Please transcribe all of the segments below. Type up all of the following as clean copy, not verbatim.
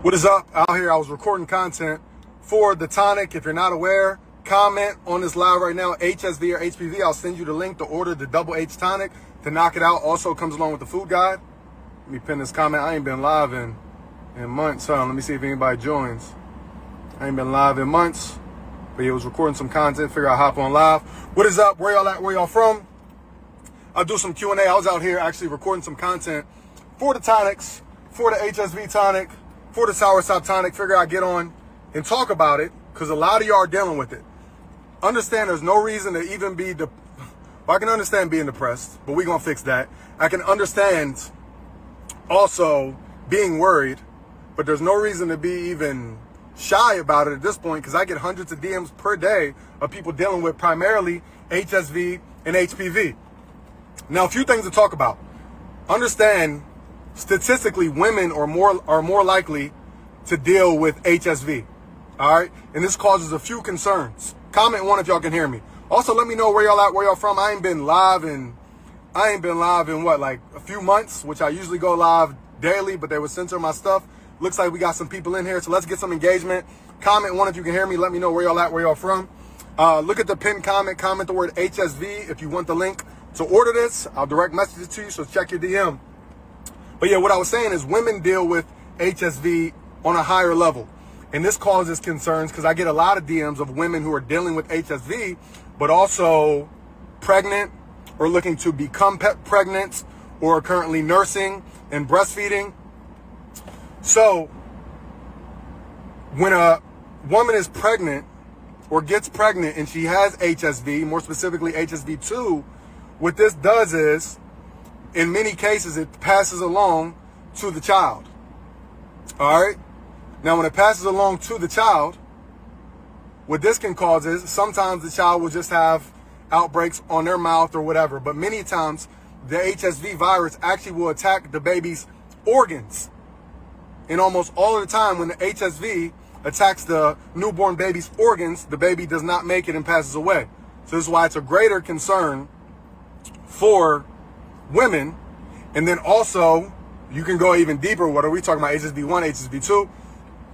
What is up out here? I was recording content for the tonic. If you're not aware, comment on this live right now, HSV or HPV. I'll send you the link to order the double H tonic to knock it out. Also comes along with the food guide. Let me pin this comment. I ain't been live in months. So let me see if anybody joins. I ain't been live in months, but yeah, was recording some content. Figure I'll hop on live. What is up? Where y'all at? Where y'all from? I'll do some Q&A. I was out here actually recording some content for the tonics, for the HSV tonic, for the soursop tonic. Figure I'd get on and talk about it because a lot of y'all are dealing with it. Understand there's no reason to even be, I can understand being depressed, but we're going to fix that. I can understand also being worried, but there's no reason to be even shy about it at this point because I get hundreds of DMs per day of people dealing with primarily HSV and HPV. Now, a few things to talk about. Understand, statistically, women are more likely to deal with HSV. All right? And this causes a few concerns. Comment one if y'all can hear me. Also, let me know where y'all at, where y'all from. I ain't been live in what, like a few months, which I usually go live daily, but they would censor my stuff. Looks like we got some people in here, so let's get some engagement. Comment one if you can hear me. Let me know where y'all at, where y'all from. Look at the pinned comment. Comment the word HSV if you want the link to order this. I'll direct message it to you, so check your DM. But yeah, what I was saying is women deal with HSV on a higher level. And this causes concerns because I get a lot of DMs of women who are dealing with HSV, but also pregnant or looking to become pregnant or are currently nursing and breastfeeding. So when a woman is pregnant or gets pregnant and she has HSV, more specifically HSV2, what this does is, in many cases, it passes along to the child. All right? Now, when it passes along to the child, what this can cause is sometimes the child will just have outbreaks on their mouth or whatever. But many times, the HSV virus actually will attack the baby's organs. And almost all of the time, when the HSV attacks the newborn baby's organs, the baby does not make it and passes away. So this is why it's a greater concern for women. And then also, you can go even deeper. What are we talking about? HSV1, HSV2.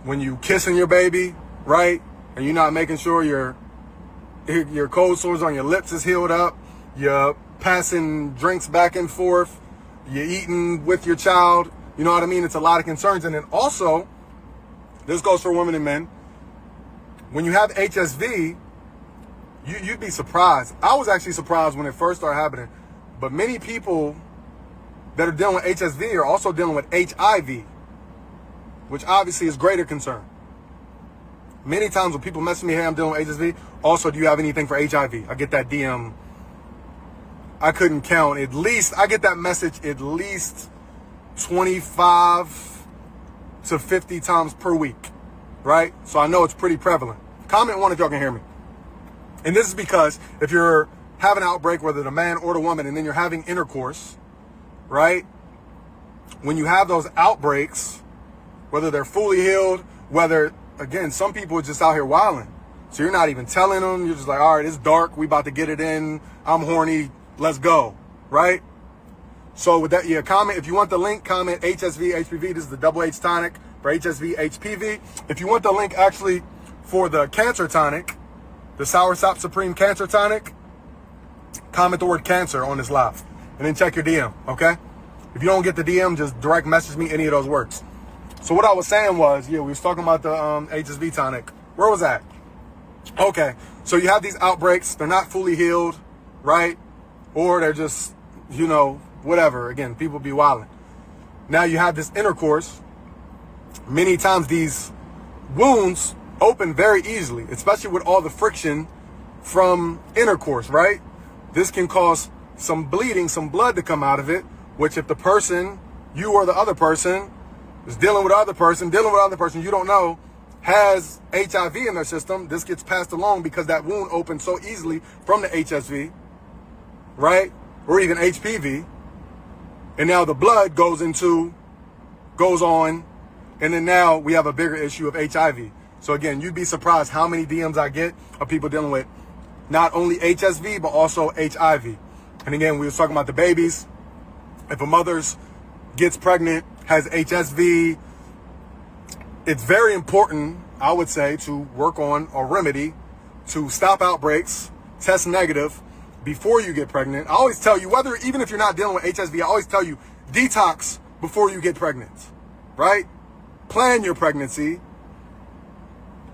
When you kissing your baby, right? And you're not making sure your cold sores on your lips is healed up. You're passing drinks back and forth. You're eating with your child. You know what I mean? It's a lot of concerns. And then also, this goes for women and men. When you have HSV, you'd be surprised. I was actually surprised when it first started happening. But many people that are dealing with HSV are also dealing with HIV, which obviously is greater concern. Many times when people message me, hey, I'm dealing with HSV, also, do you have anything for HIV? I get that DM. I couldn't count. At least, I get that message at least 25 to 50 times per week, right? So I know it's pretty prevalent. Comment one if y'all can hear me. And this is because if you're having an outbreak, whether the man or the woman, and then you're having intercourse, right? When you have those outbreaks, whether they're fully healed, whether, again, some people are just out here wilding. So you're not even telling them. You're just like, all right, it's dark. We about to get it in. I'm horny. Let's go, right? So with that, yeah, comment. If you want the link, comment HSV, HPV. This is the double H tonic for HSV, HPV. If you want the link actually for the cancer tonic, the Soursop Supreme Cancer Tonic, comment the word cancer on this live. And then check your DM, okay? If you don't get the DM, just direct message me. Any of those works. So what I was saying was, yeah, we was talking about the HSV tonic. Where was that? Okay, so you have these outbreaks. They're not fully healed, right? Or they're just, you know, whatever. Again, people be wilding. Now you have this intercourse. Many times these wounds open very easily, especially with all the friction from intercourse, right? This can cause some bleeding, some blood to come out of it, which if the person, you or the other person, is dealing with other person, you don't know, has HIV in their system, this gets passed along because that wound opens so easily from the HSV, right? Or even HPV. And now the blood goes on, and then now we have a bigger issue of HIV. So again, you'd be surprised how many DMs I get of people dealing with not only HSV, but also HIV. And again, we were talking about the babies. If a mother gets pregnant, has HSV, it's very important, I would say, to work on a remedy to stop outbreaks, test negative before you get pregnant. I always tell you, even if you're not dealing with HSV, I always tell you, detox before you get pregnant, right? Plan your pregnancy.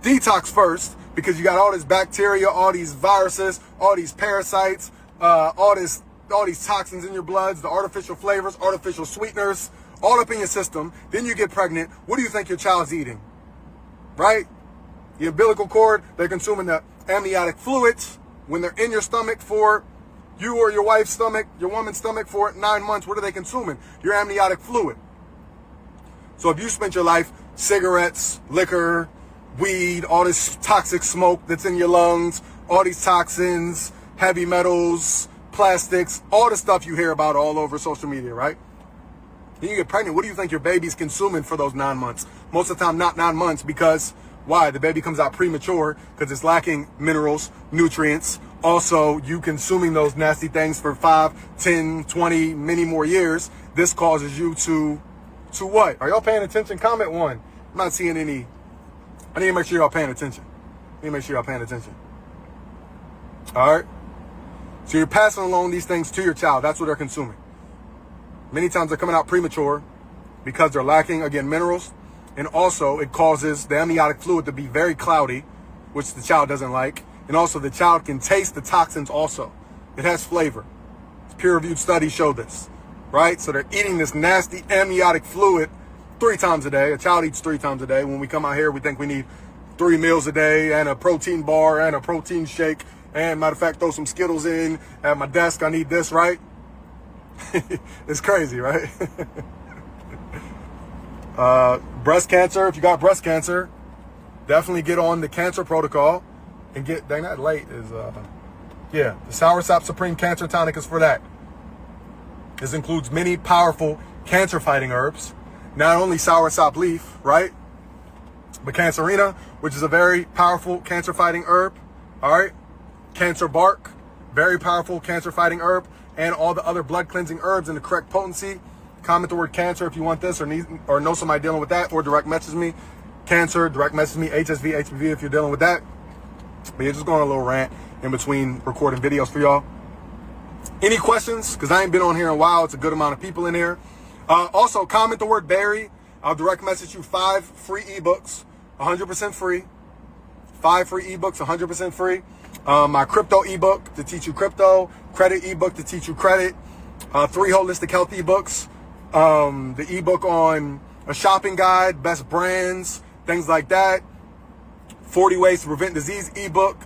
Detox first, because you got all this bacteria, all these viruses, all these parasites, all these toxins in your bloods, the artificial flavors, artificial sweeteners, all up in your system. Then you get pregnant. What do you think your child's eating? Right? The umbilical cord, they're consuming the amniotic fluids when they're in your stomach for you or your wife's stomach, your woman's stomach for 9 months. What are they consuming? Your amniotic fluid. So if you spent your life cigarettes, liquor, weed, all this toxic smoke that's in your lungs, all these toxins, heavy metals, plastics, all the stuff you hear about all over social media, right? Then you get pregnant. What do you think your baby's consuming for those 9 months? Most of the time, not 9 months, because why? The baby comes out premature because it's lacking minerals, nutrients. Also, you consuming those nasty things for 5, 10, 20, many more years. This causes you to what? Are y'all paying attention? Comment one. I'm not seeing any. I need to make sure y'all paying attention. All right? So you're passing along these things to your child. That's what they're consuming. Many times they're coming out premature because they're lacking, again, minerals. And also it causes the amniotic fluid to be very cloudy, which the child doesn't like. And also the child can taste the toxins also. It has flavor. Peer-reviewed studies show this, right? So they're eating this nasty amniotic fluid 3 times a day. A child eats 3 times a day. When we come out here, we think we need 3 meals a day and a protein bar and a protein shake. And matter of fact, throw some Skittles in at my desk. I need this, right? It's crazy, right? Breast cancer. If you got breast cancer, definitely get on the cancer protocol and get, dang, that light is, the Soursop Supreme Cancer Tonic is for that. This includes many powerful cancer-fighting herbs. Not only soursop leaf, right? But cancerina, which is a very powerful cancer-fighting herb. All right? Cancer bark, very powerful cancer-fighting herb. And all the other blood-cleansing herbs in the correct potency. Comment the word cancer if you want this or know somebody dealing with that, or direct message me. Cancer, direct message me. HSV, HPV if you're dealing with that. But you're just going on a little rant in between recording videos for y'all. Any questions? Because I ain't been on here in a while. It's a good amount of people in here. Also, comment the word berry. I'll direct message you 5 free ebooks, 100% free. 5 free ebooks, 100% free. My crypto ebook to teach you crypto. Credit ebook to teach you credit. 3 holistic health ebooks. The ebook on a shopping guide, best brands, things like that. 40 ways to prevent disease ebook.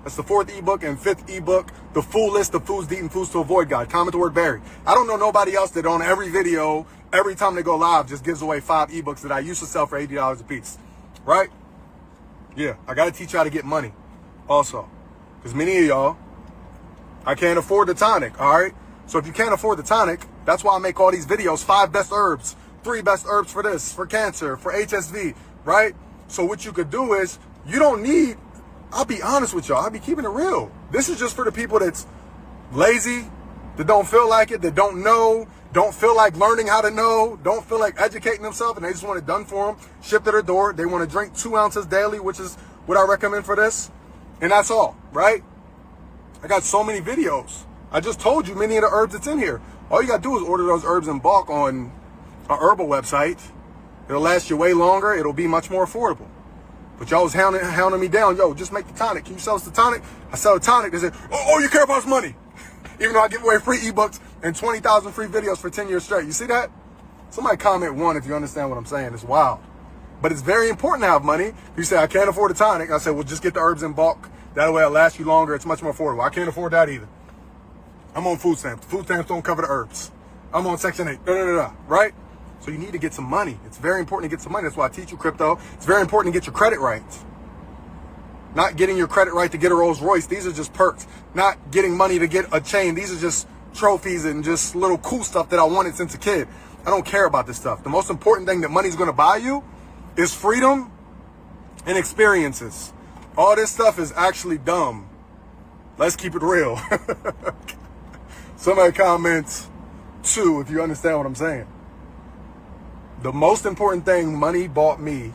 That's the 4th ebook. And 5th ebook, the full list of foods to eat and foods to avoid guide. Comment the word berry. I don't know nobody else that on every video, every time they go live, just gives away 5 ebooks that I used to sell for $80 a piece. Right? Yeah, I got to teach you how to get money also. Because many of y'all, I can't afford the tonic, all right? So if you can't afford the tonic, that's why I make all these videos. 5 best herbs, 3 best herbs for this, for cancer, for HSV, right? So what you could do is, you don't need, I'll be honest with y'all, I'll be keeping it real. This is just for the people that's lazy, that don't feel like it, that don't know, don't feel like learning how to know, don't feel like educating themselves, and they just want it done for them, shipped to their door. They want to drink 2 ounces daily, which is what I recommend for this. And that's all, right? I got so many videos. I just told you many of the herbs that's in here. All you got to do is order those herbs in bulk on a herbal website. It'll last you way longer. It'll be much more affordable. But y'all was hounding me down. Yo, just make the tonic. Can you sell us the tonic? I sell the tonic. They said, oh, you care about is money. Even though I give away free ebooks and 20,000 free videos for 10 years straight. You see that? Somebody comment 1 if you understand what I'm saying. It's wild. But it's very important to have money. You say, I can't afford a tonic. I said, well, just get the herbs in bulk. That way it'll last you longer. It's much more affordable. I can't afford that either. I'm on food stamps. Food stamps don't cover the herbs. I'm on Section 8. Right? So you need to get some money. It's very important to get some money. That's why I teach you crypto. It's very important to get your credit right. Not getting your credit right to get a Rolls Royce. These are just perks. Not getting money to get a chain. These are just trophies and just little cool stuff that I wanted since a kid. I don't care about this stuff. The most important thing that money's going to buy you is freedom and experiences. All this stuff is actually dumb. Let's keep it real. Somebody comments 2 if you understand what I'm saying. The most important thing money bought me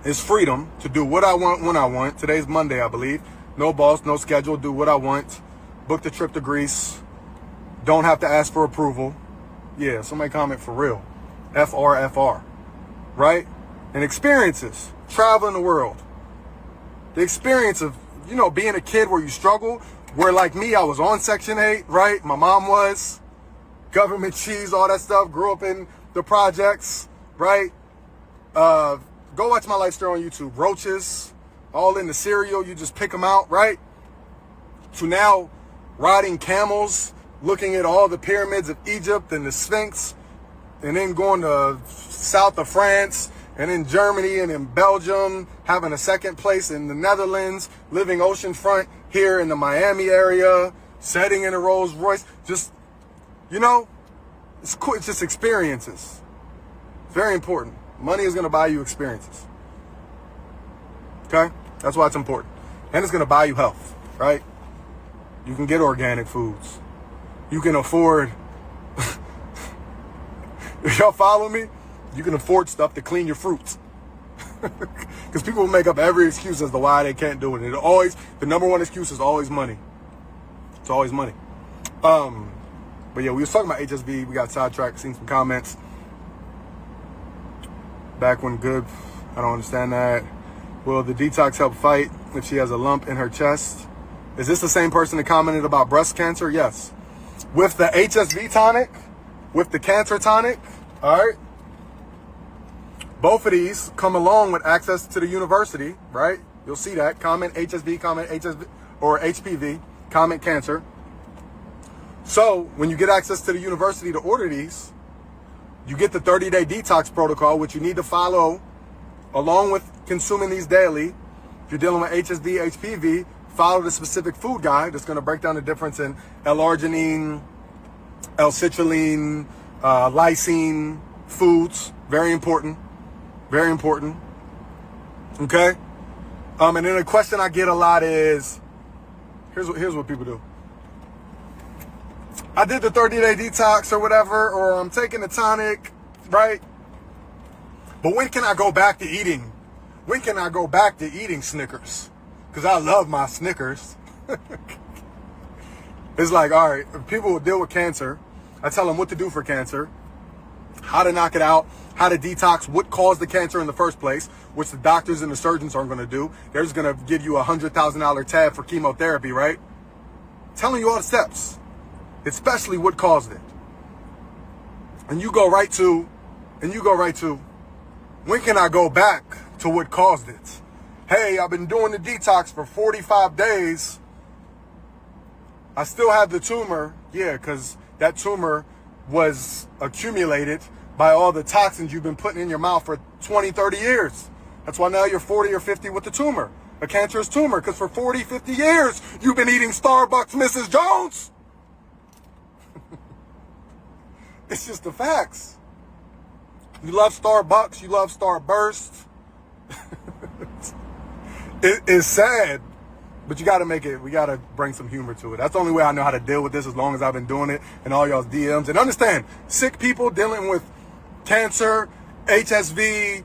is freedom to do what I want when I want. Today's Monday, I believe. No boss, no schedule, do what I want. Book the trip to Greece. Don't have to ask for approval. Yeah, somebody comment for real. FRFR. Right? And experiences. Traveling the world. The experience of, being a kid where you struggle. Where, like me, I was on Section 8, right? My mom was. Government cheese, all that stuff. Grew up in the projects, right? Go watch my life story on YouTube. Roaches, all in the cereal. You just pick them out, right? To now riding camels, looking at all the pyramids of Egypt and the Sphinx, and then going to south of France, and in Germany and in Belgium, having a second place in the Netherlands, living oceanfront here in the Miami area, setting in a Rolls Royce. Just, it's cool. It's just experiences. Very important. Money is going to buy you experiences. Okay? That's why it's important. And it's going to buy you health, right? You can get organic foods. You can afford, if y'all follow me, you can afford stuff to clean your fruits. Because people make up every excuse as to why they can't do it. The number one excuse is always money. It's always money. But yeah, we was talking about HSV. We got sidetracked, seen some comments. Back when good. I don't understand that. Will the detox help fight if she has a lump in her chest? Is this the same person that commented about breast cancer? Yes. With the HSV tonic, with the cancer tonic, all right? Both of these come along with access to the university, right? You'll see that. Comment HSV, comment HSV, or HPV, comment cancer. So when you get access to the university to order these, you get the 30-day detox protocol, which you need to follow along with consuming these daily. If you're dealing with HSV, HPV, follow the specific food guide that's going to break down the difference in L-arginine, L-citrulline, lysine foods. Very important. Very important. Okay? And then a question I get a lot is, here's what people do. I did the 30-day detox or whatever, or I'm taking the tonic, right? But when can I go back to eating? When can I go back to eating Snickers? Because I love my Snickers. It's like, all right, if people will deal with cancer, I tell them what to do for cancer, how to knock it out, how to detox, what caused the cancer in the first place, which the doctors and the surgeons aren't going to do. They're just going to give you a $100,000 tab for chemotherapy, right? Telling you all the steps, especially what caused it. And you go right to, when can I go back to what caused it? Hey, I've been doing the detox for 45 days. I still have the tumor. Yeah, because that tumor was accumulated by all the toxins you've been putting in your mouth for 20, 30 years. That's why now you're 40 or 50 with the tumor, a cancerous tumor, because for 40, 50 years, you've been eating Starbucks, Mrs. Jones. It's just the facts. You love Starbucks, you love Starburst. It's sad, but you got to make it, we got to bring some humor to it. That's the only way I know how to deal with this, as long as I've been doing it, and all y'all's DMs. And understand, sick people dealing with cancer, HSV,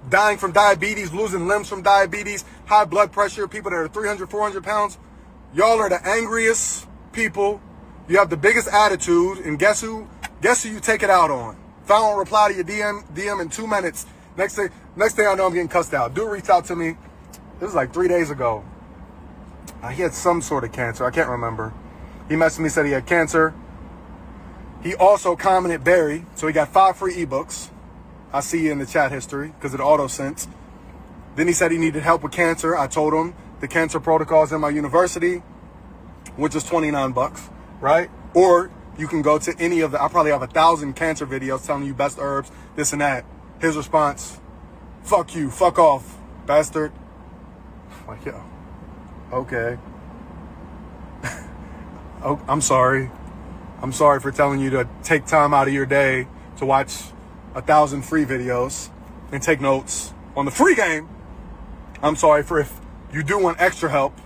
dying from diabetes, losing limbs from diabetes, high blood pressure, people that are 300, 400 pounds, y'all are the angriest people. You have the biggest attitude, and guess who you take it out on? If I don't reply to your DM in 2 minutes, next thing I know, I'm getting cussed out. Dude reached out to me. This was like 3 days ago. He had some sort of cancer. I can't remember. He messaged me, said he had cancer. He also commented Barry, so he got 5 free ebooks. I see you in the chat history because of the auto-sense. Then he said he needed help with cancer. I told him the cancer protocol is in my university, which is $29, right? Or you can go to any of I probably have 1,000 cancer videos telling you best herbs, this and that. His response, fuck you, fuck off, bastard. I'm like, yo, okay. Oh, I'm sorry. I'm sorry for telling you to take time out of your day to watch 1,000 free videos and take notes on the free game. I'm sorry for if you do want extra help,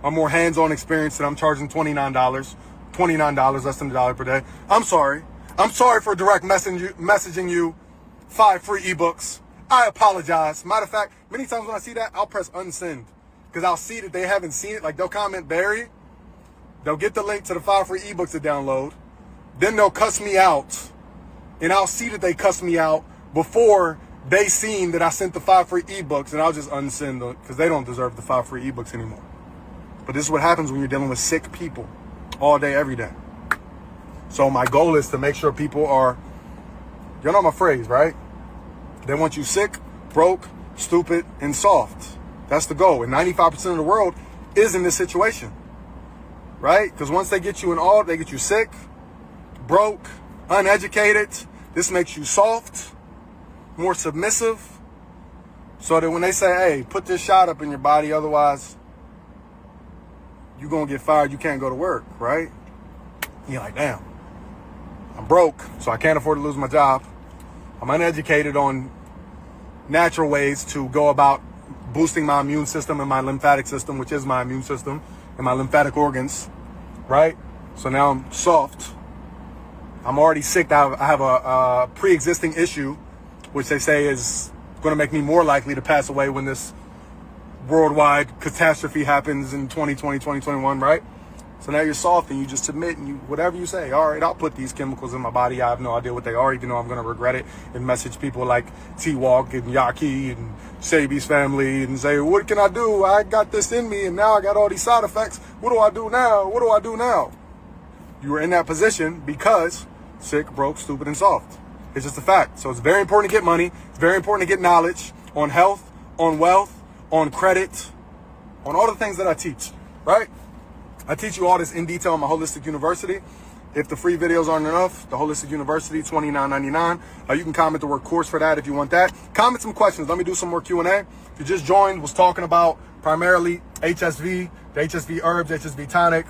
a more hands-on experience that I'm charging $29, less than $1 per day. I'm sorry. I'm sorry for direct messaging you 5 free ebooks I apologize. Matter of fact, many times when I see that, I'll press unsend. Because I'll see that they haven't seen it. Like, they'll comment Barry. They'll get the link to the 5 free ebooks to download. Then they'll cuss me out. And I'll see that they cuss me out before they seen that I sent the 5 free ebooks. And I'll just unsend them because they don't deserve the 5 free ebooks anymore. But this is what happens when you're dealing with sick people all day, every day. So my goal is to make sure people are, you know my phrase, right? They want you sick, broke, stupid, and soft. That's the goal. And 95% of the world is in this situation, right? Because once they get you in all, they get you sick, broke, uneducated. This makes you soft, more submissive. So that when they say, hey, put this shot up in your body, otherwise you're going to get fired, you can't go to work, right? You're like, damn, I'm broke, so I can't afford to lose my job. I'm uneducated on natural ways to go about boosting my immune system and my lymphatic system, which is my immune system and my lymphatic organs, right? So now I'm soft. I'm already sick. I have a pre-existing issue, which they say is going to make me more likely to pass away when this worldwide catastrophe happens in 2020, 2021, right? So now you're soft and you just submit and you, whatever you say, all right, I'll put these chemicals in my body. I have no idea what they are, even though I'm going to regret it, and message people like T-Walk and Yaki and Shaby's family and say, what can I do? I got this in me and now I got all these side effects. What do I do now? What do I do now? You were in that position because sick, broke, stupid, and soft. It's just a fact. So it's very important to get money. It's very important to get knowledge on health, on wealth, on credit, on all the things that I teach, right? I teach you all this in detail in my Holistic University. If the free videos aren't enough, the Holistic University, $29.99. You can comment the word course for that if you want that. Comment some questions. Let me do some more Q&A. If you just joined, was talking about primarily HSV, the HSV herbs, HSV tonic.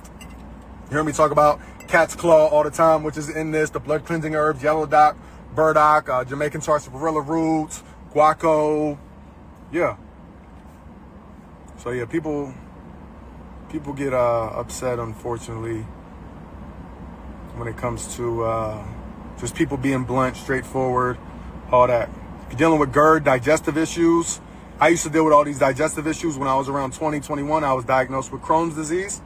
You hear me talk about cat's claw all the time, which is in this, the blood cleansing herbs, yellow dock, burdock, Jamaican sarsaparilla roots, guaco. Yeah. So yeah, people get upset, unfortunately, when it comes to just people being blunt, straightforward, all that. If you're dealing with GERD, digestive issues, I used to deal with all these digestive issues when I was around 20, 21. I was diagnosed with Crohn's disease,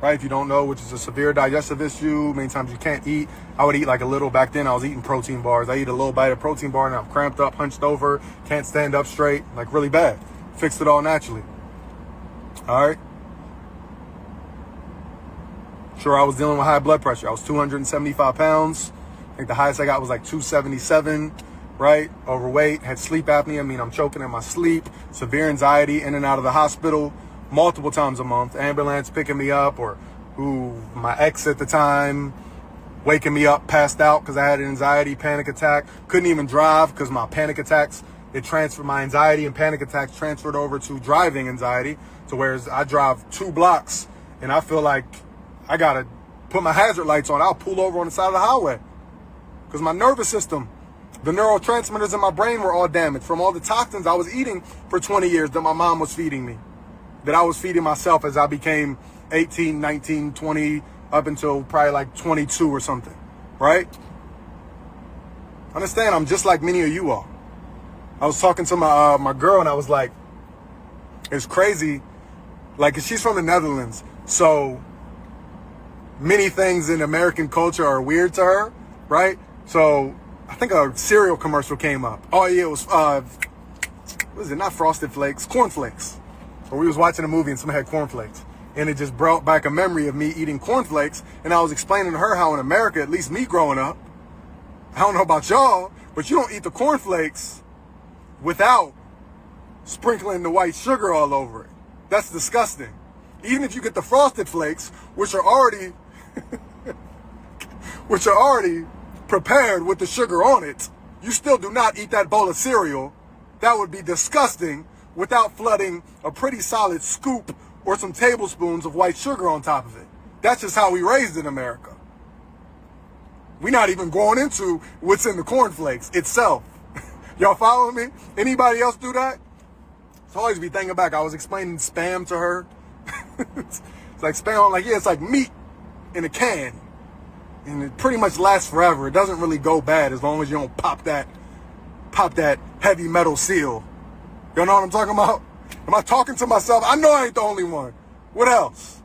right? If you don't know, which is a severe digestive issue, many times you can't eat. I would eat like a little. Back then I was eating protein bars. I eat a little bite of protein bar and I'm cramped up, hunched over, can't stand up straight, like really bad. Fixed it all naturally. All right. Sure, I was dealing with high blood pressure. I was 275 pounds. I think the highest I got was like 277, right? Overweight, had sleep apnea. I mean, I'm choking in my sleep. Severe anxiety, in and out of the hospital multiple times a month. Ambulance picking me up, or my ex at the time waking me up, passed out because I had an anxiety panic attack. Couldn't even drive because my panic attacks, my anxiety and panic attacks transferred over to driving anxiety. So whereas I drive 2 blocks and I feel like I got to put my hazard lights on, I'll pull over on the side of the highway because my nervous system, the neurotransmitters in my brain were all damaged from all the toxins I was eating for 20 years that my mom was feeding me, that I was feeding myself as I became 18, 19, 20, up until probably like 22 or something, right? Understand, I'm just like many of you are. I was talking to my girl and I was like, it's crazy. Like, she's from the Netherlands, so many things in American culture are weird to her, right? So I think a cereal commercial came up. Oh yeah, it was, what is it? Not Frosted Flakes, cornflakes. Or we was watching a movie and somebody had cornflakes. And it just brought back a memory of me eating cornflakes. And I was explaining to her how in America, at least me growing up, I don't know about y'all, but you don't eat the cornflakes without sprinkling the white sugar all over it. That's disgusting. Even if you get the Frosted Flakes, which are already prepared with the sugar on it, you still do not eat that bowl of cereal. That would be disgusting without flooding a pretty solid scoop or some tablespoons of white sugar on top of it. That's just how we raised in America. We're not even going into what's in the cornflakes itself. Y'all following me? Anybody else do that? It's always be thinking back. I was explaining Spam to her. It's like Spam. I'm like, yeah, it's like meat in a can. And it pretty much lasts forever. It doesn't really go bad as long as you don't pop that heavy metal seal. You know what I'm talking about? Am I talking to myself? I know I ain't the only one. What else?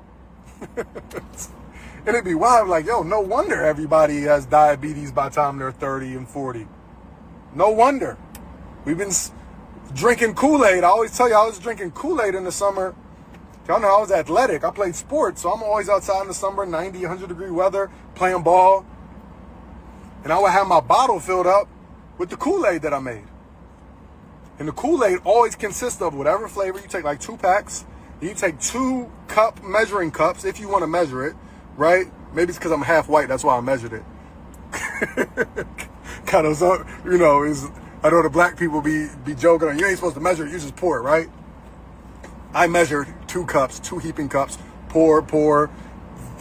And it'd be wild, like, yo, no wonder everybody has diabetes by the time they're 30 and 40. No wonder. We've been drinking Kool-Aid. I always tell you, I was drinking Kool-Aid in the summer. Y'all know I was athletic. I played sports, so I'm always outside in the summer, 90, 100-degree weather, playing ball. And I would have my bottle filled up with the Kool-Aid that I made. And the Kool-Aid always consists of whatever flavor. You take like 2 packs. And you take 2 measuring cups if you want to measure it, right? Maybe it's because I'm half white. That's why I measured it. Kind of, you know, I know the black people be joking. You ain't supposed to measure it. You just pour it, right? I measured 2 cups, 2 heaping cups. Pour,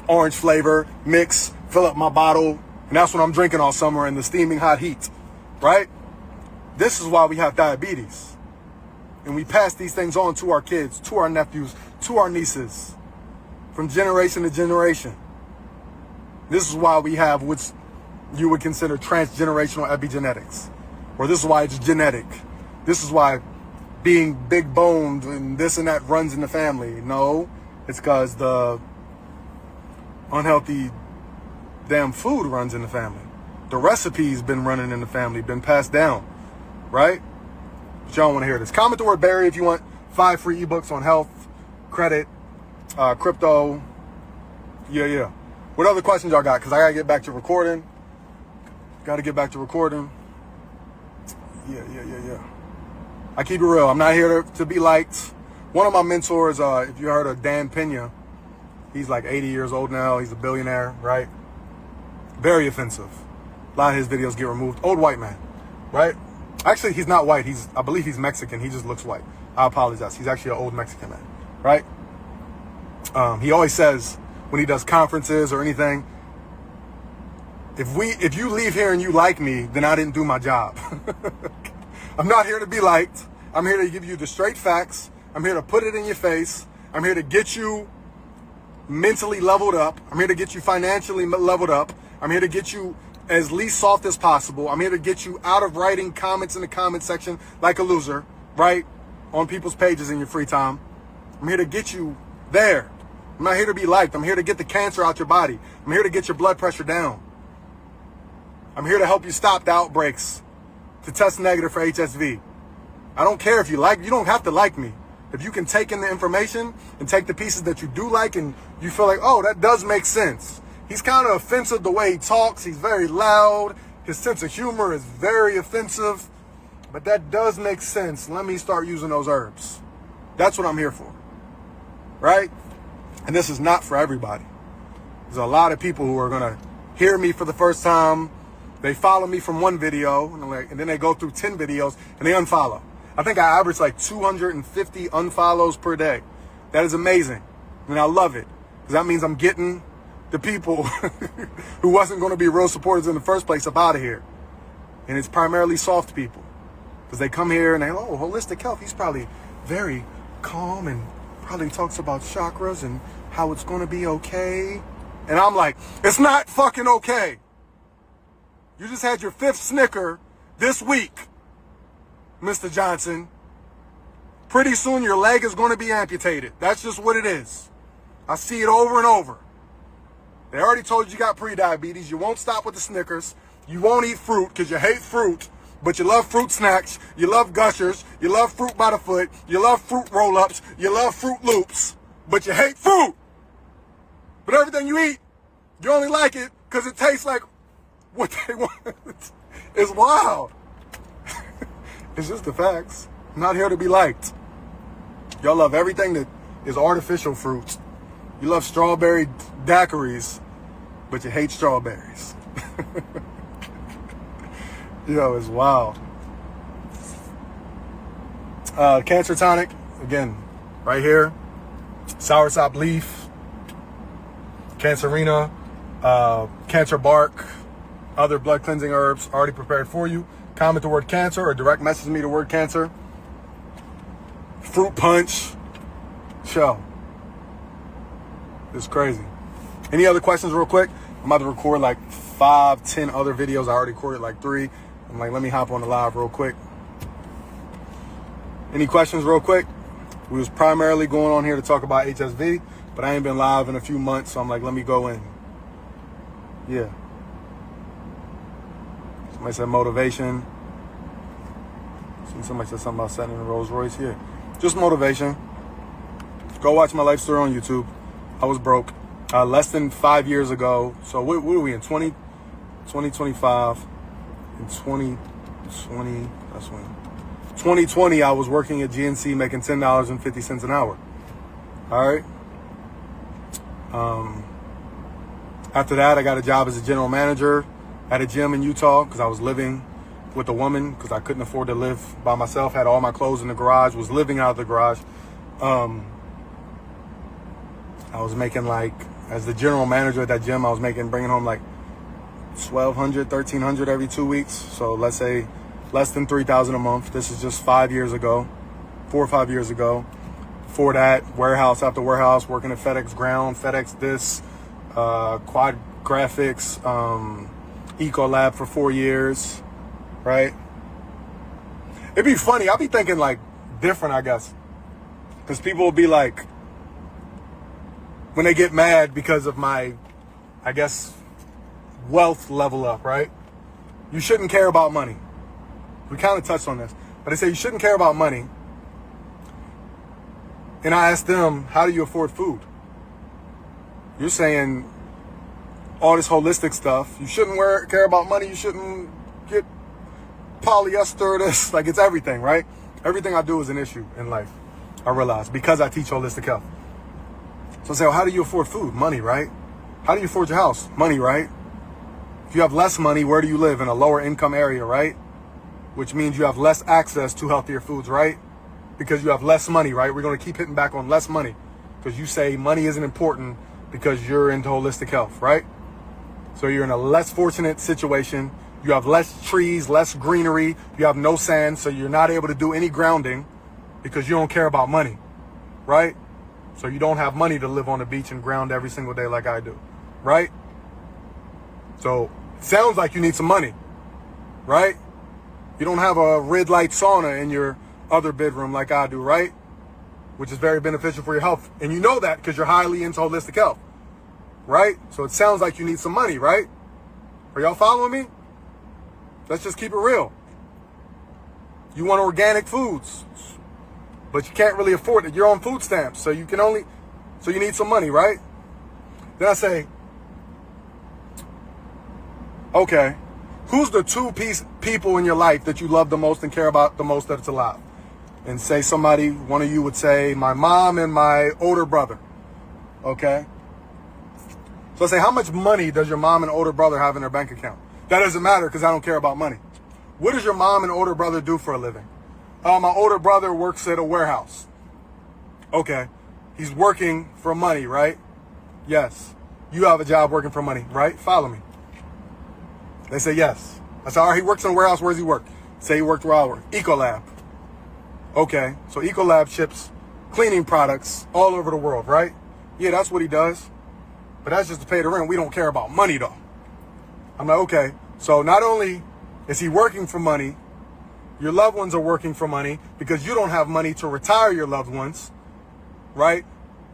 orange flavor, mix, fill up my bottle. And that's what I'm drinking all summer in the steaming hot heat, right? This is why we have diabetes. And we pass these things on to our kids, to our nephews, to our nieces, from generation to generation. This is why we have what you would consider transgenerational epigenetics. Or this is why it's genetic. This is why being big boned and this and that runs in the family. No, it's because the unhealthy damn food runs in the family. The recipe's been running in the family, been passed down, right? But y'all want to hear this. Comment the word Barry if you want 5 free ebooks on health, credit, crypto. Yeah. What other questions y'all got? Because I got to get back to recording. Yeah. I keep it real. I'm not here to be liked. One of my mentors, if you heard of Dan Pena, he's like 80 years old now. He's a billionaire, right? Very offensive. A lot of his videos get removed. Old white man, right? Actually, he's not white. I believe he's Mexican. He just looks white. I apologize. He's actually an old Mexican man, right? He always says when he does conferences or anything, if you leave here and you like me, then I didn't do my job. I'm not here to be liked. I'm here to give you the straight facts. I'm here to put it in your face. I'm here to get you mentally leveled up. I'm here to get you financially leveled up. I'm here to get you as least soft as possible. I'm here to get you out of writing comments in the comment section like a loser, right? On people's pages in your free time. I'm here to get you there. I'm not here to be liked. I'm here to get the cancer out your body. I'm here to get your blood pressure down. I'm here to help you stop the outbreaks, to test negative for HSV. I don't care if you don't have to like me. If you can take in the information and take the pieces that you do like and you feel like, oh, that does make sense. He's kind of offensive the way he talks. He's very loud. His sense of humor is very offensive. But that does make sense. Let me start using those herbs. That's what I'm here for. Right? And this is not for everybody. There's a lot of people who are going to hear me for the first time. They follow me from one video, and then they go through 10 videos, and they unfollow. I think I average like 250 unfollows per day. That is amazing. And I love it. Because that means I'm getting the people who wasn't going to be real supporters in the first place up out of here. And it's primarily soft people. Because they come here and they, oh, holistic health. He's probably very calm and probably talks about chakras and how it's going to be okay. And I'm like, it's not fucking okay. You just had your 5th Snicker this week, Mr. Johnson. Pretty soon your leg is going to be amputated. That's just what it is. I see it over and over. They already told you got pre-diabetes. You won't stop with the Snickers. You won't eat fruit because you hate fruit, but you love fruit snacks. You love Gushers. You love fruit by the foot. You love fruit roll-ups. You love Fruit Loops, but you hate fruit. But everything you eat, you only like it because it tastes like what they want. It's wild. It's just the facts. I'm not here to be liked. Y'all love everything that is artificial fruit. You love strawberry daiquiris, but you hate strawberries. Yo, it's wild. Cancer tonic, again, right here. Soursop leaf, Cancerina, cancer bark, other blood cleansing herbs already prepared for you. Comment the word cancer or direct message me the word cancer. Fruit punch. Show. It's crazy. Any other questions real quick? I'm about to record like 5, 10 other videos. I already recorded like 3. I'm like, let me hop on the live real quick. Any questions real quick? We was primarily going on here to talk about HSV, but I ain't been live in a few months, so I'm like, let me go in. Yeah. Somebody said motivation. Somebody said something about setting in a Rolls Royce. Yeah. Just motivation. Go watch my life story on YouTube. I was broke less than 5 years ago. So what are we in? 2025. In 2020, that's when. 2020, I was working at GNC making $10.50 an hour. All right. After that, I got a job as a general manager at a gym in Utah because I was living with a woman because I couldn't afford to live by myself. Had all my clothes in the garage, was living out of the garage. I was making as the general manager at that gym, I was bringing home like $1,200, $1,300 every 2 weeks. So let's say less than $3,000 a month. This is just 5 years ago, 4 or 5 years ago. Before that, warehouse after warehouse, working at FedEx Ground, FedEx this, Quad Graphics, Ecolab for 4 years, right? It'd be funny. I'll be thinking different, I guess. Because people will be like, when they get mad because of my, I guess, wealth level up, right? You shouldn't care about money. We kind of touched on this, but they say you shouldn't care about money. And I asked them, how do you afford food? You're saying all this holistic stuff. You shouldn't care about money. You shouldn't get polyester, this. It's everything, right? Everything I do is an issue in life, I realize, because I teach holistic health. So I say, well, how do you afford food? Money, right? How do you afford your house? Money, right? If you have less money, where do you live? In a lower income area, right? Which means you have less access to healthier foods, right? Because you have less money, right? We're going to keep hitting back on less money because you say money isn't important because you're into holistic health, right? So you're in a less fortunate situation. You have less trees, less greenery. You have no sand, so you're not able to do any grounding because you don't care about money, right? So you don't have money to live on the beach and ground every single day like I do, right? So it sounds like you need some money, right? You don't have a red light sauna in your other bedroom like I do, right? Which is very beneficial for your health. And you know that because you're highly into holistic health, right? So it sounds like you need some money, right? Are y'all following me? Let's just keep it real. You want organic foods, but you can't really afford it. You're on food stamps, so you need some money, right? Then I say, okay, who's the two people in your life that you love the most and care about the most that's alive? And say one of you would say, my mom and my older brother, okay? So I say, how much money does your mom and older brother have in their bank account? That doesn't matter because I don't care about money. What does your mom and older brother do for a living? My older brother works at a warehouse. Okay. He's working for money, right? Yes. You have a job working for money, right? Follow me. They say yes. I said, all right, he works in a warehouse. Where does he work? Say he worked where I work. Ecolab. Okay. So Ecolab ships cleaning products all over the world, right? Yeah, that's what he does. But that's just to pay the rent. We don't care about money, though. I'm like, okay. So not only is he working for money, your loved ones are working for money because you don't have money to retire your loved ones, right?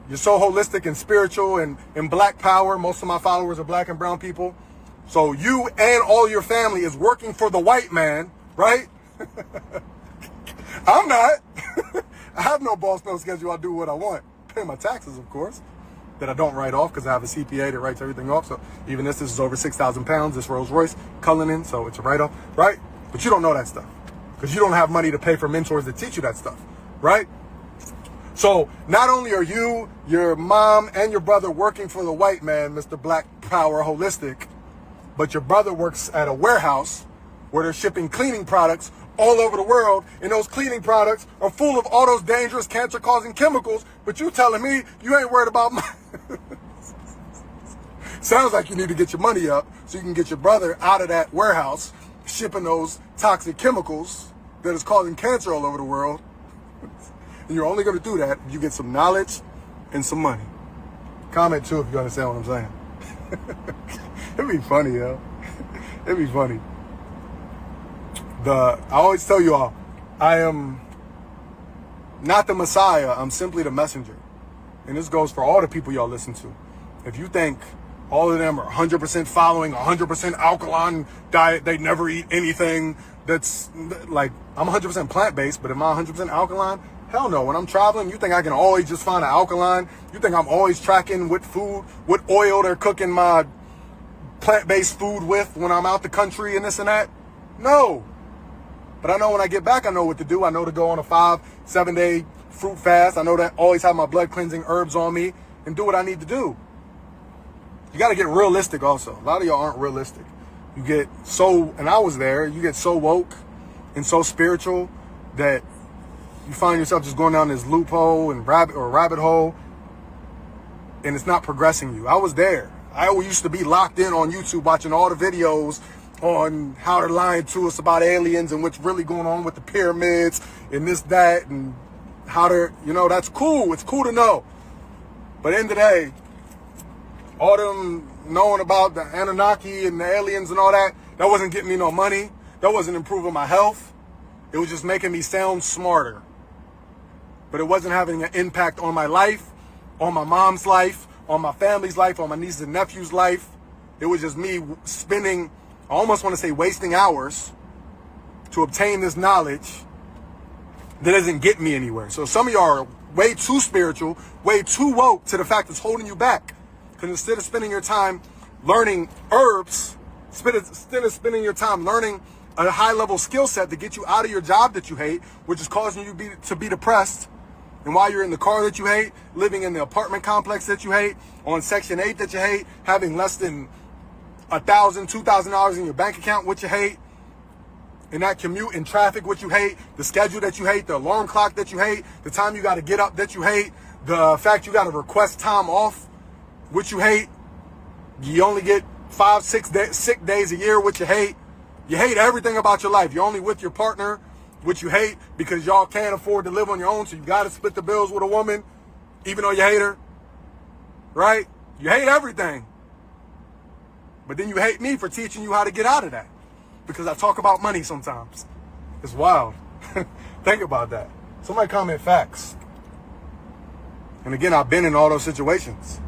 You're so holistic and spiritual and black power. Most of my followers are black and brown people. So you and all your family is working for the white man, right? I'm not. I have no boss, no schedule. I do what I want. Pay my taxes, of course, that I don't write off because I have a CPA that writes everything off. So even this is over 6,000 pounds, this Rolls Royce, Cullinan, so it's a write-off, right? But you don't know that stuff because you don't have money to pay for mentors that teach you that stuff, right? So not only are you, your mom, and your brother working for the white man, Mr. Black Power Holistic, but your brother works at a warehouse where they're shipping cleaning products all over the world, and those cleaning products are full of all those dangerous cancer-causing chemicals, but you telling me you ain't worried about money. Sounds like you need to get your money up so you can get your brother out of that warehouse shipping those toxic chemicals that is causing cancer all over the world. And you're only going to do that if you get some knowledge and some money. Comment too if you understand what I'm saying. It'd be funny, yo. It'd be funny. I always tell you all, I am not the Messiah. I'm simply the messenger. And this goes for all the people y'all listen to. If you think all of them are 100% following 100% alkaline diet, they never eat anything that's like, I'm 100% plant-based, but am I 100% alkaline? Hell no. When I'm traveling, you think I can always just find an alkaline? You think I'm always tracking what food, what oil they're cooking my plant-based food with when I'm out the country and this and that? No. But I know when I get back, I know what to do. I know to go on a 5-7 day fruit fast. I know to always have my blood cleansing herbs on me and do what I need to do. You got to get realistic also. A lot of y'all aren't realistic. You get so, and I was there, you get so woke and so spiritual that you find yourself just going down this loophole and rabbit hole, and it's not progressing you. I was there. I used to be locked in on YouTube watching all the videos on how they're lying to us about aliens and what's really going on with the pyramids and this, that, and how they're, that's cool. It's cool to know. But in the day, all them knowing about the Anunnaki and the aliens and all that, that wasn't getting me no money. That wasn't improving my health. It was just making me sound smarter. But it wasn't having an impact on my life, on my mom's life, on my family's life, on my nieces and nephews' life. It was just me spending, I almost want to say wasting hours to obtain this knowledge that doesn't get me anywhere. So some of y'all are way too spiritual, way too woke to the fact it's holding you back. Because instead of spending your time learning herbs, instead of spending your time learning a high-level skill set to get you out of your job that you hate, which is causing you to be depressed, and while you're in the car that you hate, living in the apartment complex that you hate, on Section 8 that you hate, having less than $1,000, $2,000 in your bank account, which you hate, and that commute in traffic, which you hate, the schedule that you hate, the alarm clock that you hate, the time you got to get up that you hate, the fact you got to request time off, which you hate. You only get 5-6 sick days a year, which you hate. You hate everything about your life. You're only with your partner, which you hate because y'all can't afford to live on your own, so you got to split the bills with a woman, even though you hate her, right? You hate everything. But then you hate me for teaching you how to get out of that because I talk about money sometimes. It's wild. Think about that. Somebody comment facts. And again, I've been in all those situations.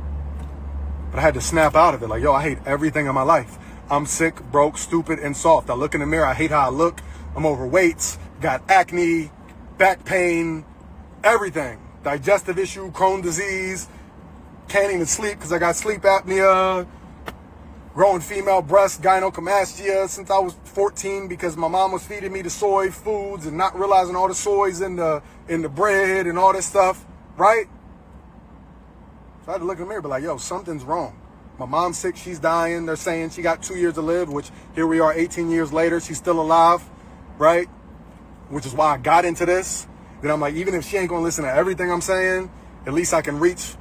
But I had to snap out of it. Like, yo, I hate everything in my life. I'm sick, broke, stupid, and soft. I look in the mirror. I hate how I look. I'm overweight, got acne, back pain, everything. Digestive issue, Crohn's disease. Can't even sleep because I got sleep apnea. Growing female breast, gynecomastia since I was 14 because my mom was feeding me the soy foods and not realizing all the soy's in the bread and all this stuff, right? So I had to look in the mirror and be like, yo, something's wrong. My mom's sick, she's dying. They're saying she got 2 years to live, which here we are 18 years later, she's still alive, right? Which is why I got into this. Then I'm like, even if she ain't gonna listen to everything I'm saying, at least I can reach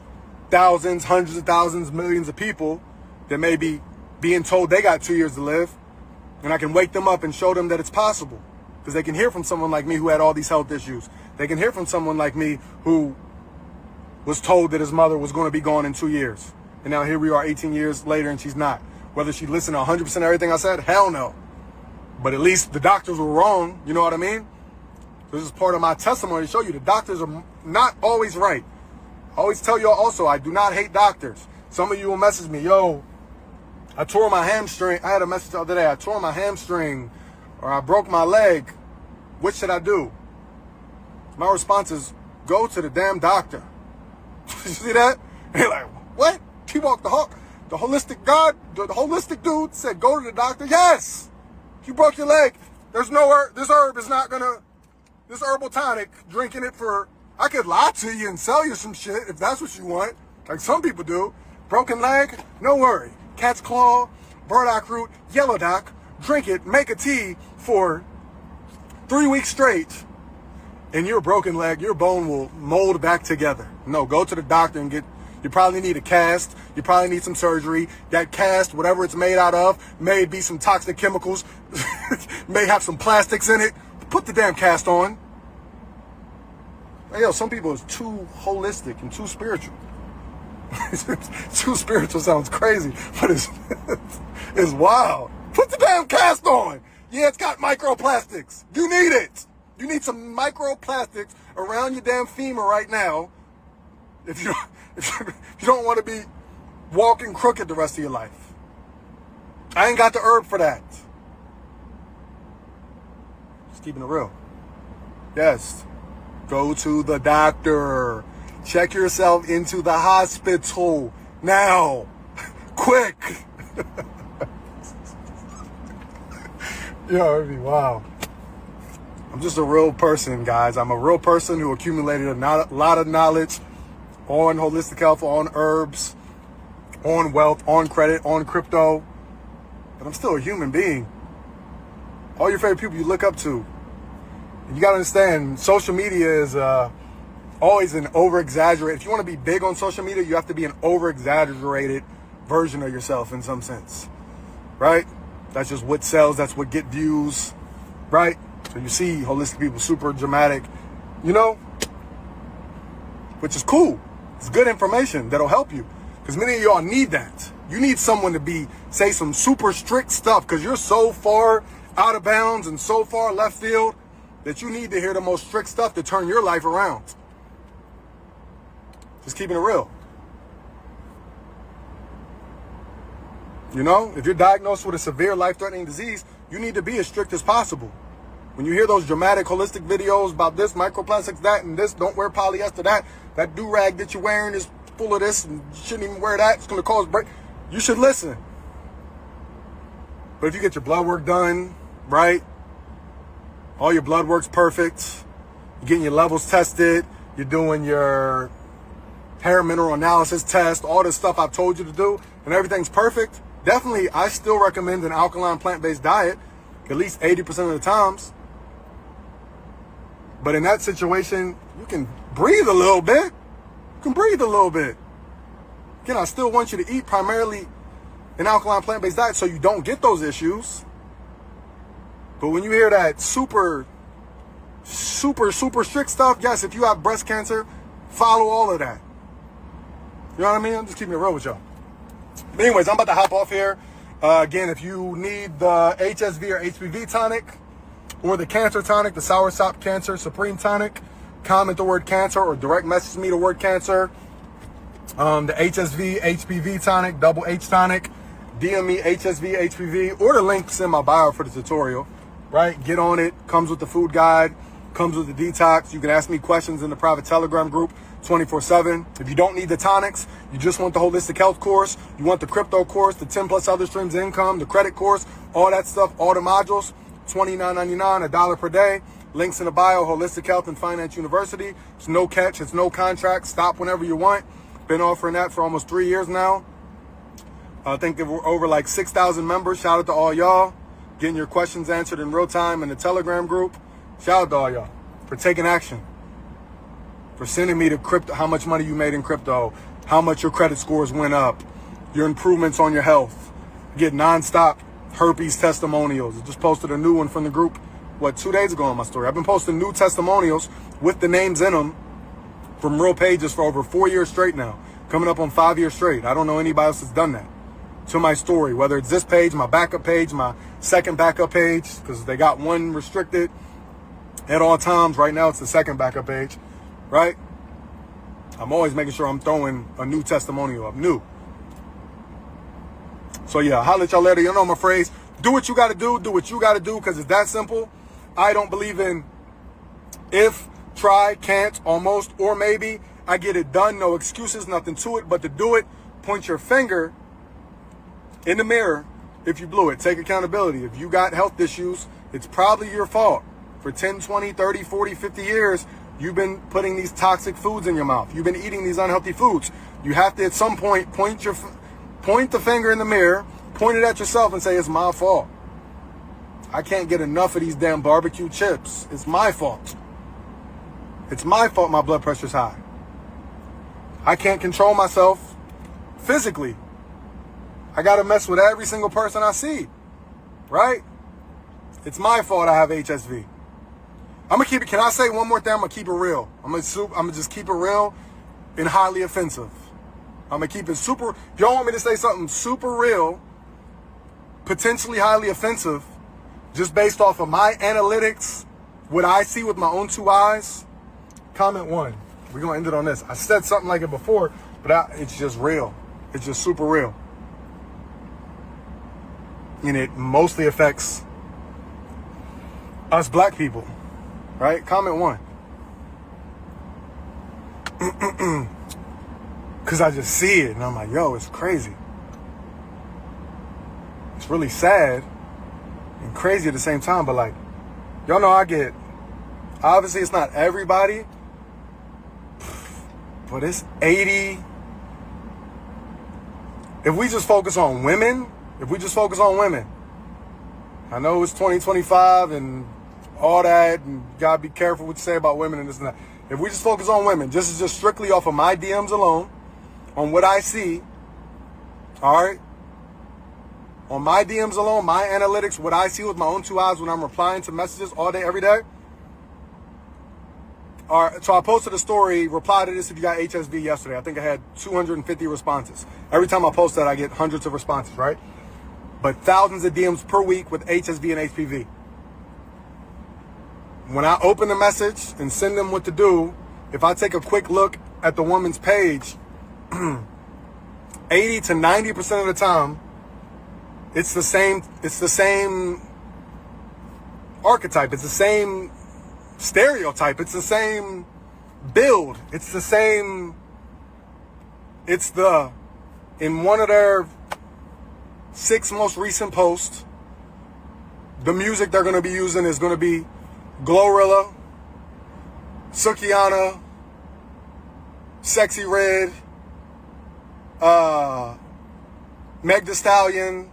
thousands, hundreds of thousands, millions of people that may be being told they got 2 years to live. And I can wake them up and show them that it's possible. Because they can hear from someone like me who had all these health issues. They can hear from someone like me who was told that his mother was going to be gone in 2 years. And now here we are 18 years later and she's not. Whether she listened to 100% of everything I said, hell no. But at least the doctors were wrong, you know what I mean? This is part of my testimony to show you the doctors are not always right. I always tell y'all also, I do not hate doctors. Some of you will message me, yo, I tore my hamstring. I had a message the other day. I tore my hamstring or I broke my leg. What should I do? My response is, go to the damn doctor. You see that? And you're like, what? He walked the holistic God, the holistic dude said, go to the doctor. Yes. You broke your leg. There's no herb. This herb is not going to, this herbal tonic, drinking it for, I could lie to you and sell you some shit if that's what you want. Like some people do. Broken leg, no worry. Cat's claw, burdock root, yellow dock, drink it, make a tea for 3 weeks straight, and your broken leg, your bone will mold back together. No, go to the doctor and you probably need a cast, you probably need some surgery. That cast, whatever it's made out of, may be some toxic chemicals, may have some plastics in it. Put the damn cast on. Hey, yo, some people is too holistic and too spiritual. Too spiritual sounds crazy, but it's wild. Put the damn cast on. Yeah, it's got microplastics. You need it. You need some microplastics around your damn femur right now if you don't want to be walking crooked the rest of your life. I ain't got the herb for that. Just keeping it real. Yes. Go to the doctor. Check yourself into the hospital now. Quick. Yo, wow. I'm just a real person, guys. I'm a real person who accumulated a lot of knowledge on holistic health, on herbs, on wealth, on credit, on crypto. But I'm still a human being. All your favorite people you look up to. And you got to understand, social media is always an over-exaggerated. If you want to be big on social media, you have to be an over-exaggerated version of yourself in some sense. Right? That's just what sells. That's what get views. Right? So you see holistic people super dramatic, you know, which is cool. It's good information that'll help you because many of y'all need that. You need someone to say some super strict stuff because you're so far out of bounds and so far left field that you need to hear the most strict stuff to turn your life around. Just keeping it real. You know, if you're diagnosed with a severe life-threatening disease, you need to be as strict as possible. When you hear those dramatic holistic videos about this, microplastics, that, and this, don't wear polyester, that do-rag that you're wearing is full of this, and you shouldn't even wear that, it's going to cause break. You should listen. But if you get your blood work done, right, all your blood work's perfect, you're getting your levels tested, you're doing your hair mineral analysis test, all this stuff I've told you to do, and everything's perfect, definitely I still recommend an alkaline plant-based diet at least 80% of the times. But in that situation, you can breathe a little bit. You can breathe a little bit. Again, I still want you to eat primarily an alkaline plant-based diet so you don't get those issues. But when you hear that super strict stuff, yes, if you have breast cancer, follow all of that. You know what I mean? I'm just keeping it real with y'all. But anyways, I'm about to hop off here. Again, if you need the HSV or HPV tonic or the cancer tonic, the Soursop Cancer Supreme Tonic, comment the word cancer or direct message me the word cancer. The HSV, HPV tonic, double H tonic, DM me HSV, HPV, or the link's in my bio for the tutorial, right? Get on it. Comes with the food guide, comes with the detox. You can ask me questions in the private Telegram group 24/7. If you don't need the tonics, you just want the holistic health course, you want the crypto course, the 10 plus other streams of income, the credit course, all that stuff, all the modules, $29.99, $1 per day. Links in the bio, Holistic Health and Finance University. It's no catch, it's no contract. Stop whenever you want. Been offering that for almost 3 years now. I think we're over like 6,000 members. Shout out to all y'all. Getting your questions answered in real time in the Telegram group. Shout out to all y'all for taking action. For sending me to crypto, how much money you made in crypto, how much your credit scores went up, your improvements on your health. You get nonstop herpes testimonials. I just posted a new one from the group, 2 days ago on my story. I've been posting new testimonials with the names in them from real pages for over 4 years straight now. Coming up on 5 years straight. I don't know anybody else that's done that to my story, whether it's this page, my backup page, my second backup page, because they got one restricted at all times. Right now, it's the second backup page. Right? I'm always making sure I'm throwing a new testimonial up, new. So yeah, I'll holler at y'all later. You know my phrase, do what you gotta do what you gotta do, because it's that simple. I don't believe in if, try, can't, almost, or maybe. I get it done, no excuses, nothing to it but to do it. Point your finger in the mirror if you blew it. Take accountability. If you got health issues, it's probably your fault. For 10, 20, 30, 40, 50 years, you've been putting these toxic foods in your mouth. You've been eating these unhealthy foods. You have to, at some point, point the finger in the mirror, point it at yourself and say, it's my fault. I can't get enough of these damn barbecue chips. It's my fault. It's my fault my blood pressure's high. I can't control myself physically. I got to mess with every single person I see, right? It's my fault I have HSV. I'm going to keep it. Can I say one more thing? I'm going to keep it real. I'm going to just keep it real and highly offensive. I'm going to keep it super. If y'all want me to say something super real, potentially highly offensive, just based off of my analytics what I see with my own two eyes, comment 1. We're going to end it on this. I said something like it before, but it's just real. It's just super real. And it mostly affects us black people, right? Comment 1. Because I just see it and I'm like, yo, it's crazy. It's really sad and crazy at the same time, but like, y'all know obviously it's not everybody, but it's 80. If we just focus on women, I know it's 2025 and all that, and you gotta be careful what you say about women and this and that. If we just focus on women, just strictly off of my DMs alone, on what I see, all right? On my DMs alone, my analytics, what I see with my own two eyes when I'm replying to messages all day, every day. All right, so I posted a story, reply to this if you got HSV yesterday. I think I had 250 responses. Every time I post that, I get hundreds of responses, right? But thousands of DMs per week with HSV and HPV. When I open the message and send them what to do, if I take a quick look at the woman's page, 80 to 90% of the time, it's the same archetype, it's the same stereotype, it's the same build, in one of their 6 most recent posts, the music they're going to be using is going to be Glorilla, Sukiana, Sexy Red, Meg Thee Stallion,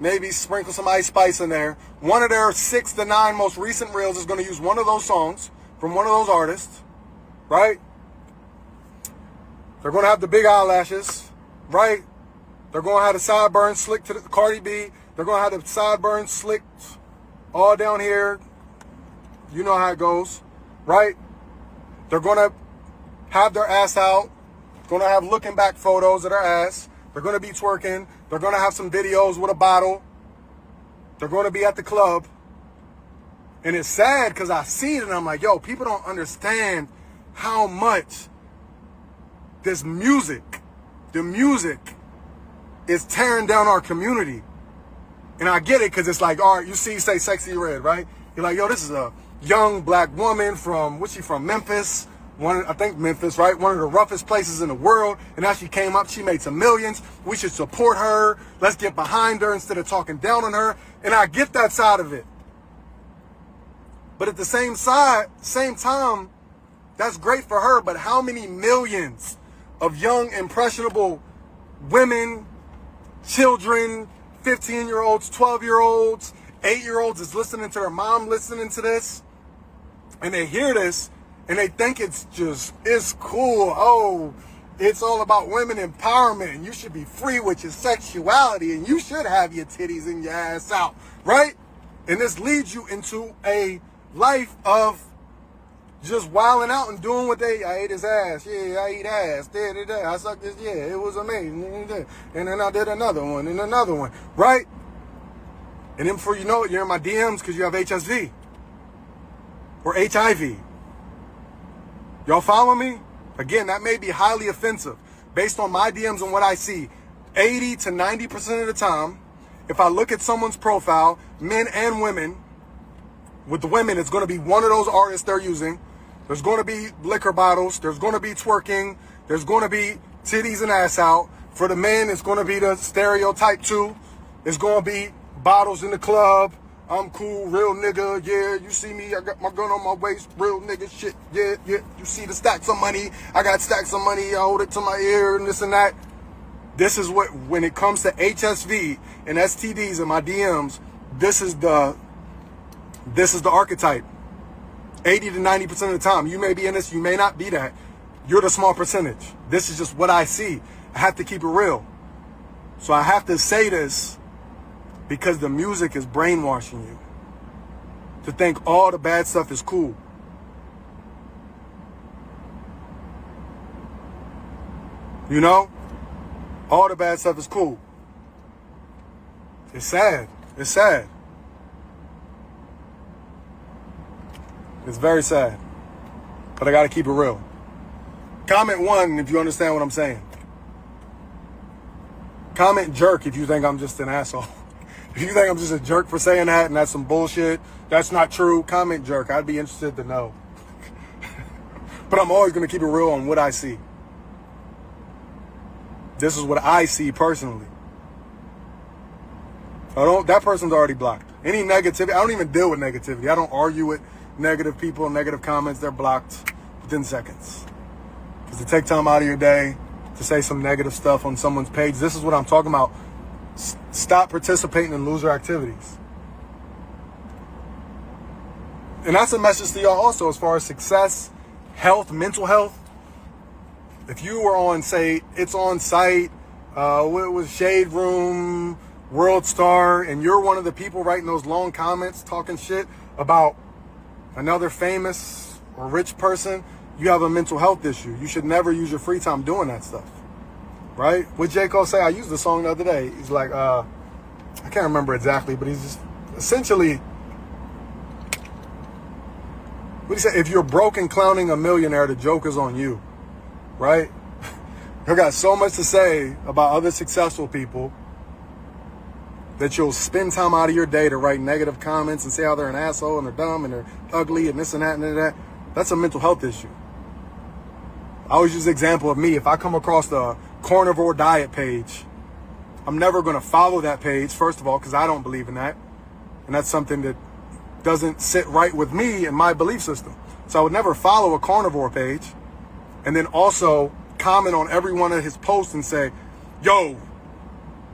maybe sprinkle some Ice Spice in there. One of their 6 to 9 most recent reels is going to use one of those songs from one of those artists, right? They're going to have the big eyelashes, right? They're going to have the sideburns slicked to the Cardi B. They're going to have the sideburns slicked all down here. You know how it goes, right? They're going to have their ass out. Going to have looking back photos of their ass. They're going to be twerking. They're going to have some videos with a bottle. They're going to be at the club. And it's sad because I see it and I'm like, yo, people don't understand how much the music is tearing down our community. And I get it because it's like, all right, you say Sexy Red, right? You're like, yo, this is a young black woman from, what's she from, Memphis? I think Memphis, right? One of the roughest places in the world. And as she came up, she made some millions. We should support her. Let's get behind her instead of talking down on her. And I get that side of it. But at the same time, that's great for her. But how many millions of young, impressionable women, children, 15-year-olds, 12-year-olds, 8-year-olds is listening to their mom listening to this, and they hear this, and they think it's cool. Oh, it's all about women empowerment, and you should be free with your sexuality, and you should have your titties and your ass out, right? And this leads you into a life of just wilding out and doing what I ate his ass. Yeah, I eat ass. I sucked this. Yeah, it was amazing. And then I did another one and another one, right? And then before you know it, you're in my DMs because you have HSV or HIV. Y'all follow me? Again, that may be highly offensive based on my DMs and what I see. 80 to 90% of the time, if I look at someone's profile, men and women, with the women, it's going to be one of those artists they're using. There's going to be liquor bottles. There's going to be twerking. There's going to be titties and ass out. For the men, it's going to be the stereotype too. It's going to be bottles in the club. I'm cool, real nigga. Yeah, you see me. I got my gun on my waist. Real nigga shit. Yeah. You see the stacks of money. I got stacks of money. I hold it to my ear and this and that. This is what, when it comes to HSV and STDs in my DMs, this is the archetype. 80 to 90% of the time. You may be in this, you may not be that. You're the small percentage. This is just what I see. I have to keep it real. So I have to say this because the music is brainwashing you to think all the bad stuff is cool. You know? All the bad stuff is cool. It's sad. It's sad. It's very sad. But I got to keep it real. Comment 1 if you understand what I'm saying. Comment jerk if you think I'm just an asshole. If you think I'm just a jerk for saying that and that's some bullshit, that's not true, comment jerk. I'd be interested to know. But I'm always going to keep it real on what I see. This is what I see personally. That person's already blocked. Any negativity, I don't even deal with negativity. I don't argue with negative people, negative comments. They're blocked within seconds. Because to take time out of your day to say some negative stuff on someone's page, this is what I'm talking about. Stop participating in loser activities. And that's a message to y'all also as far as success, health, mental health. If you were on, say, It's On Site, what was Shade Room, World Star, and you're one of the people writing those long comments talking shit about another famous or rich person, you have a mental health issue. You should never use your free time doing that stuff. Right? What J. Cole say? I used the song the other day. He's like, I can't remember exactly, but he's just essentially, what he said, if you're broke and clowning a millionaire, the joke is on you. Right? You got so much to say about other successful people that you'll spend time out of your day to write negative comments and say how they're an asshole and they're dumb and they're ugly and this and that and that. That's a mental health issue. I always use the example of me. If I come across the carnivore diet page, I'm never going to follow that page, first of all, because I don't believe in that. And that's something that doesn't sit right with me and my belief system. So I would never follow a carnivore page and then also comment on every one of his posts and say, yo,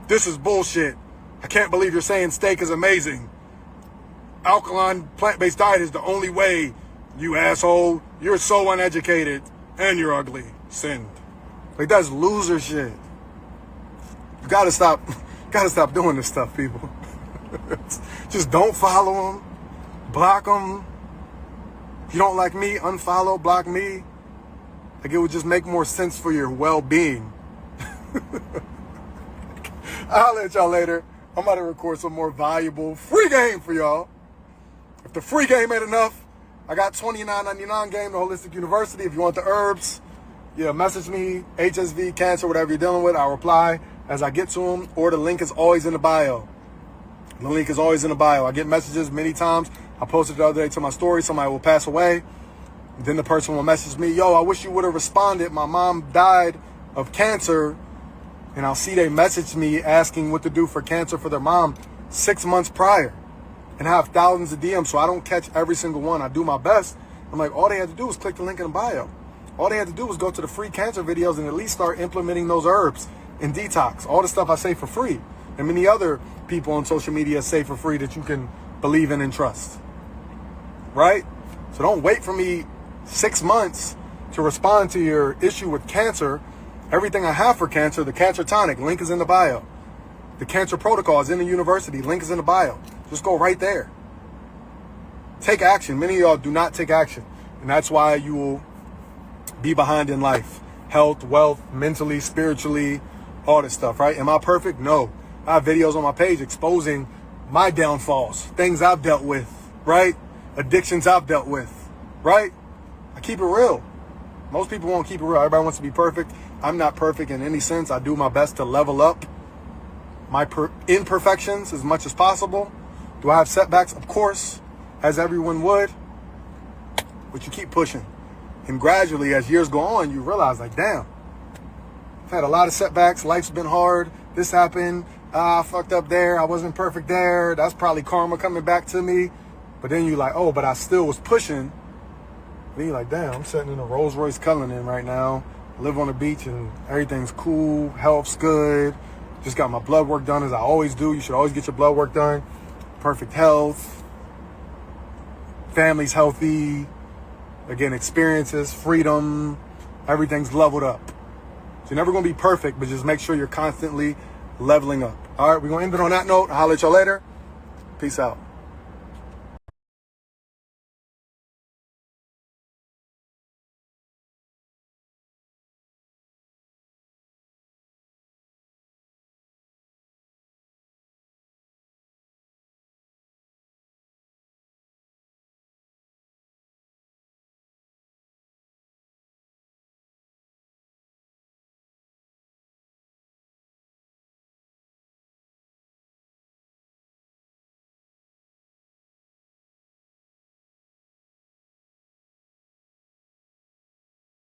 this is bullshit. I can't believe you're saying steak is amazing. Alkaline plant-based diet is the only way, you asshole. You're so uneducated and you're ugly. Send. Like, that's loser shit. You gotta stop doing this stuff, people. Just don't follow them. Block them. If you don't like me, unfollow, block me. Like, it would just make more sense for your well-being. I'll let y'all later. I'm about to record some more valuable free game for y'all. If the free game ain't enough, I got $29.99 game, the Holistic University. If you want the herbs, yeah, message me, HSV, cancer, whatever you're dealing with. I'll reply as I get to them, or the link is always in the bio. The link is always in the bio. I get messages many times. I posted the other day to my story. Somebody will pass away. Then the person will message me, yo, I wish you would have responded. My mom died of cancer. And I'll see they message me asking what to do for cancer for their mom 6 months prior and have thousands of DMs. So I don't catch every single one. I do my best. I'm like, all they had to do was click the link in the bio. All they had to do was go to the free cancer videos and at least start implementing those herbs in detox. All the stuff I say for free. And many other people on social media say for free that you can believe in and trust. Right? So don't wait for me 6 months to respond to your issue with cancer. Everything I have for cancer, the cancer tonic, link is in the bio. The cancer protocol is in the university, link is in the bio. Just go right there. Take action. Many of y'all do not take action. And that's why you will be behind in life. Health, wealth, mentally, spiritually, all this stuff, right? Am I perfect? No. I have videos on my page exposing my downfalls, things I've dealt with, right? Addictions I've dealt with, right? I keep it real. Most people won't keep it real. Everybody wants to be perfect. I'm not perfect in any sense. I do my best to level up my imperfections as much as possible. Do I have setbacks? Of course, as everyone would. But you keep pushing. And gradually, as years go on, you realize, like, damn, I've had a lot of setbacks. Life's been hard. This happened. I fucked up there. I wasn't perfect there. That's probably karma coming back to me. But then you're like, oh, but I still was pushing. Then you're like, damn, I'm sitting in a Rolls Royce Cullinan right now. I live on the beach and everything's cool. Health's good. Just got my blood work done as I always do. You should always get your blood work done. Perfect health. Family's healthy. Again, experiences, freedom. Everything's leveled up. So you're never going to be perfect, but just make sure you're constantly leveling up. All right, we're going to end it on that note. I'll holler at y'all later. Peace out.